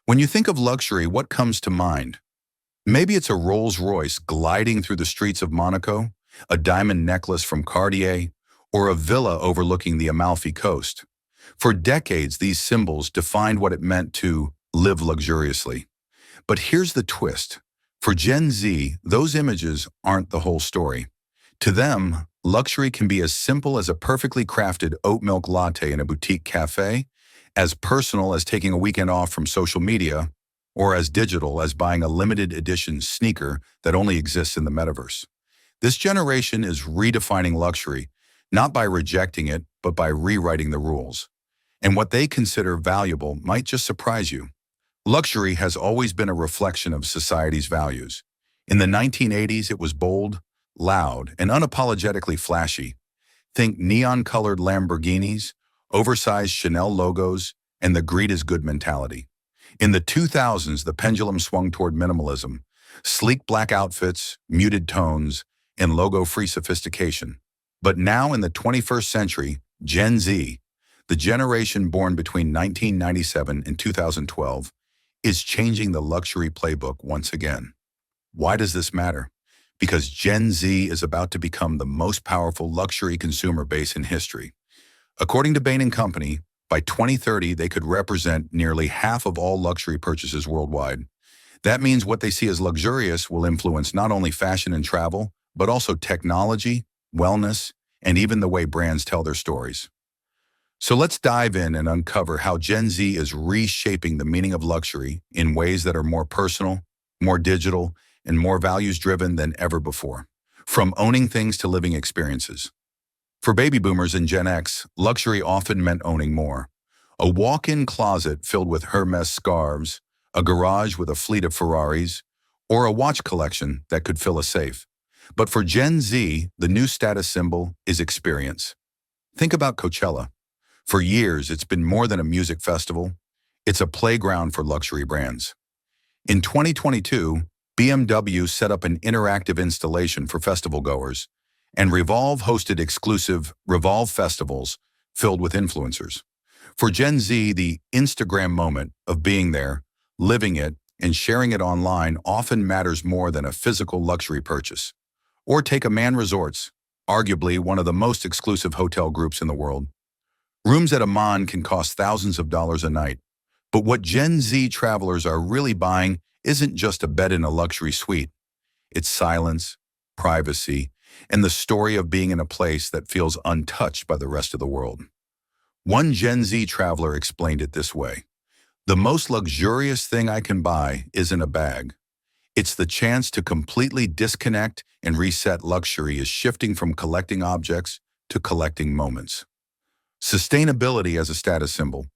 When you think of luxury, what comes to mind? Maybe it's a Rolls-Royce gliding through the streets of Monaco, a diamond necklace from Cartier, or a villa overlooking the Amalfi Coast. For decades, these symbols defined what it meant to live luxuriously. But here's the twist. For Gen Z, those images aren't the whole story. To them, luxury can be as simple as a perfectly crafted oat milk latte in a boutique cafe, as personal as taking a weekend off from social media, or as digital as buying a limited edition sneaker that only exists in the metaverse. This generation is redefining luxury, not by rejecting it, but by rewriting the rules. And what they consider valuable might just surprise you. Luxury has always been a reflection of society's values. In the 1980s, it was bold, loud, and unapologetically flashy. Think neon-colored Lamborghinis, oversized Chanel logos, and the greed is good mentality. In the 2000s, the pendulum swung toward minimalism, sleek black outfits, muted tones, and logo-free sophistication. But now in the 21st century, Gen Z, the generation born between 1997 and 2012, is changing the luxury playbook once again. Why does this matter? Because Gen Z is about to become the most powerful luxury consumer base in history. According to Bain & Company, by 2030, they could represent nearly half of all luxury purchases worldwide. That means what they see as luxurious will influence not only fashion and travel, but also technology, wellness, and even the way brands tell their stories. So let's dive in and uncover how Gen Z is reshaping the meaning of luxury in ways that are more personal, more digital, and more values-driven than ever before. From owning things to living experiences. For baby boomers and Gen X, luxury often meant owning more. A walk-in closet filled with Hermes scarves, a garage with a fleet of Ferraris, or a watch collection that could fill a safe. But for Gen Z, the new status symbol is experience. Think about Coachella. For years, it's been more than a music festival. It's a playground for luxury brands. In 2022, BMW set up an interactive installation for festival goers, and Revolve hosted exclusive Revolve festivals filled with influencers. For Gen Z, the Instagram moment of being there, living it, and sharing it online often matters more than a physical luxury purchase. Or take Aman Resorts, arguably one of the most exclusive hotel groups in the world. Rooms at Aman can cost thousands of dollars a night, but what Gen Z travelers are really buying isn't just a bed in a luxury suite. It's silence, privacy, and the story of being in a place that feels untouched by the rest of the world. One Gen Z traveler explained it this way: "The most luxurious thing I can buy isn't a bag. It's the chance to completely disconnect and reset. Luxury is shifting from collecting objects to collecting moments." Sustainability as a status symbol.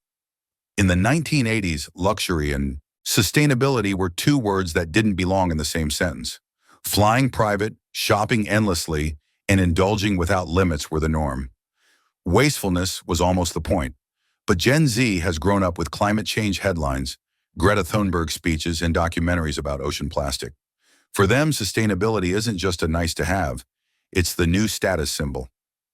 In the 1980s, luxury and sustainability were two words that didn't belong in the same sentence. Flying private, shopping endlessly, and indulging without limits were the norm. Wastefulness was almost the point. But Gen Z has grown up with climate change headlines, Greta Thunberg speeches, and documentaries about ocean plastic. For them, sustainability isn't just a nice to have, it's the new status symbol.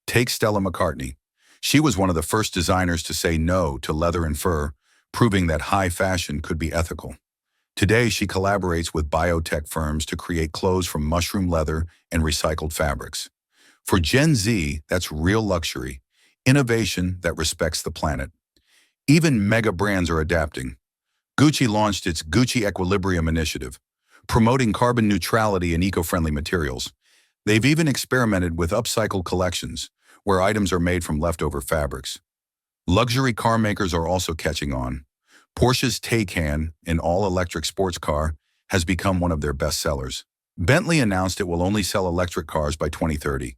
Take Stella McCartney. She was one of the first designers to say no to leather and fur, proving that high fashion could be ethical. Today, she collaborates with biotech firms to create clothes from mushroom leather and recycled fabrics. For Gen Z, that's real luxury, innovation that respects the planet. Even mega brands are adapting. Gucci launched its Gucci Equilibrium initiative, promoting carbon neutrality and eco-friendly materials. They've even experimented with upcycled collections, where items are made from leftover fabrics. Luxury car makers are also catching on. Porsche's Taycan, an all-electric sports car, has become one of their best sellers. Bentley announced it will only sell electric cars by 2030.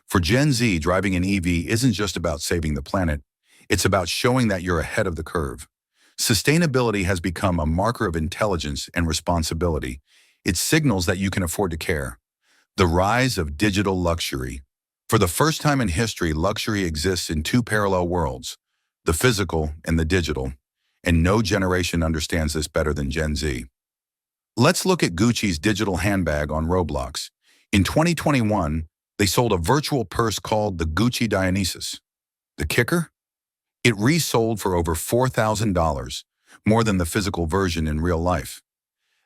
For Gen Z, driving an EV isn't just about saving the planet, it's about showing that you're ahead of the curve. Sustainability has become a marker of intelligence and responsibility. It signals that you can afford to care. The rise of digital luxury. For the first time in history, luxury exists in two parallel worlds, the physical and the digital, and no generation understands this better than Gen Z. Let's look at Gucci's digital handbag on Roblox. In 2021, they sold a virtual purse called the Gucci Dionysus. The kicker? It resold for over $4,000, more than the physical version in real life.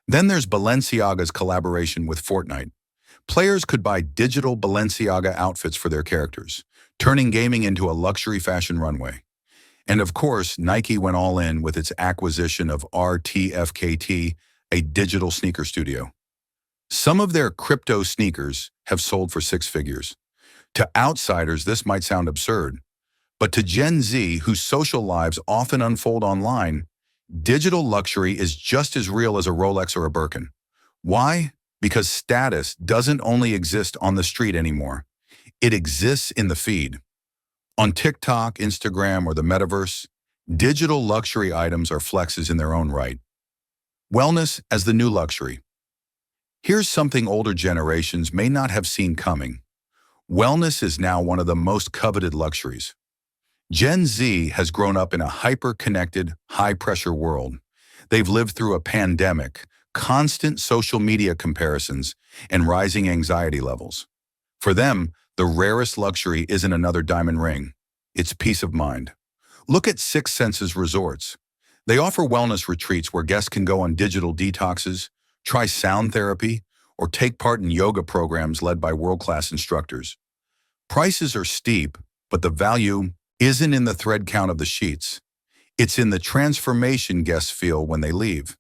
Then there's Balenciaga's collaboration with Fortnite. Players could buy digital Balenciaga outfits for their characters, turning gaming into a luxury fashion runway. And of course, Nike went all in with its acquisition of RTFKT, a digital sneaker studio. Some of their crypto sneakers have sold for six figures. To outsiders, this might sound absurd, but to Gen Z, whose social lives often unfold online, digital luxury is just as real as a Rolex or a Birkin. Why? Because status doesn't only exist on the street anymore. It exists in the feed. On TikTok, Instagram, or the metaverse, digital luxury items are flexes in their own right. Wellness as the new luxury. Here's something older generations may not have seen coming. Wellness is now one of the most coveted luxuries. Gen Z has grown up in a hyper-connected, high-pressure world. They've lived through a pandemic, constant social media comparisons, and rising anxiety levels. For them, the rarest luxury isn't another diamond ring. It's peace of mind. Look at Six Senses Resorts. They offer wellness retreats where guests can go on digital detoxes, try sound therapy, or take part in yoga programs led by world-class instructors. Prices are steep, but the value isn't in the thread count of the sheets. It's in the transformation guests feel when they leave.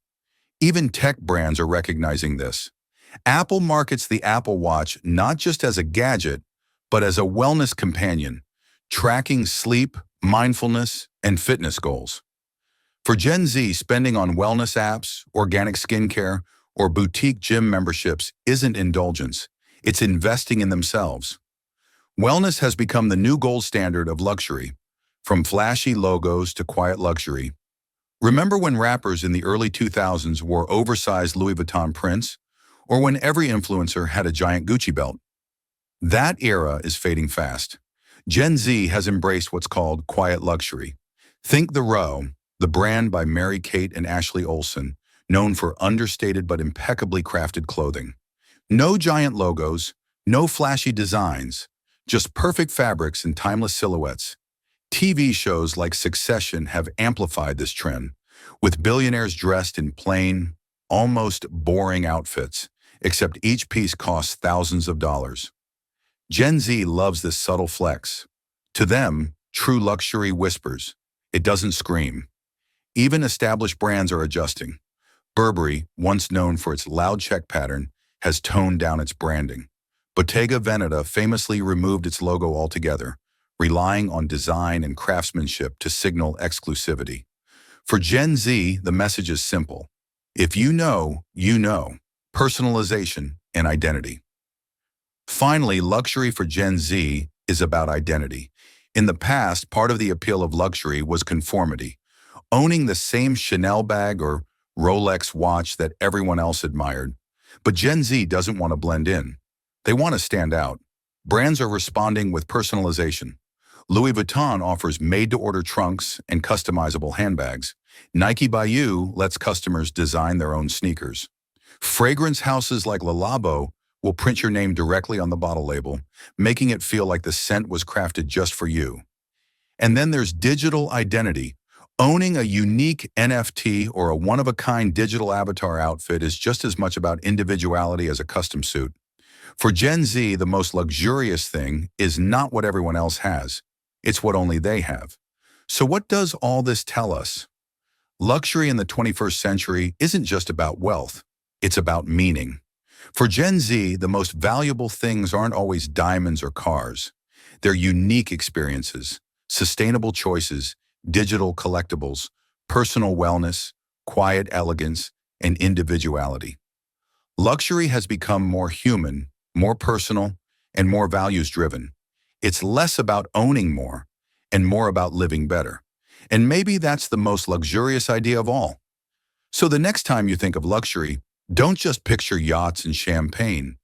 Even tech brands are recognizing this. Apple markets the Apple Watch not just as a gadget, but as a wellness companion, tracking sleep, mindfulness, and fitness goals. For Gen Z, spending on wellness apps, organic skincare, or boutique gym memberships isn't indulgence. It's investing in themselves. Wellness has become the new gold standard of luxury, from flashy logos to quiet luxury. Remember when rappers in the early 2000s wore oversized Louis Vuitton prints, or when every influencer had a giant Gucci belt? That era is fading fast. Gen Z has embraced what's called quiet luxury. Think The Row, the brand by Mary-Kate and Ashley Olsen, known for understated but impeccably crafted clothing. No giant logos, no flashy designs, just perfect fabrics and timeless silhouettes. TV shows like Succession have amplified this trend, with billionaires dressed in plain, almost boring outfits, except each piece costs thousands of dollars. Gen Z loves this subtle flex. To them, true luxury whispers. It doesn't scream. Even established brands are adjusting. Burberry, once known for its loud check pattern, has toned down its branding. Bottega Veneta famously removed its logo altogether, relying on design and craftsmanship to signal exclusivity. For Gen Z, the message is simple. If you know, you know. Personalization and identity. Finally, luxury for Gen Z is about identity. In the past, part of the appeal of luxury was conformity, owning the same Chanel bag or Rolex watch that everyone else admired. But Gen Z doesn't want to blend in. They want to stand out. Brands are responding with personalization. Louis Vuitton offers made-to-order trunks and customizable handbags. Nike by You lets customers design their own sneakers. Fragrance houses like Le Labo will print your name directly on the bottle label, making it feel like the scent was crafted just for you. And then there's digital identity. Owning a unique NFT or a one-of-a-kind digital avatar outfit is just as much about individuality as a custom suit. For Gen Z, the most luxurious thing is not what everyone else has. It's what only they have. So what does all this tell us? Luxury in the 21st century isn't just about wealth. It's about meaning. For Gen Z, the most valuable things aren't always diamonds or cars. They're unique experiences, sustainable choices, digital collectibles, personal wellness, quiet elegance, and individuality. Luxury has become more human, more personal, and more values-driven. It's less about owning more and more about living better. And maybe that's the most luxurious idea of all. So the next time you think of luxury, don't just picture yachts and champagne.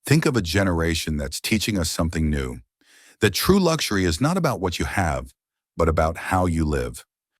Think of a generation that's teaching us something new. That true luxury is not about what you have, but about how you live.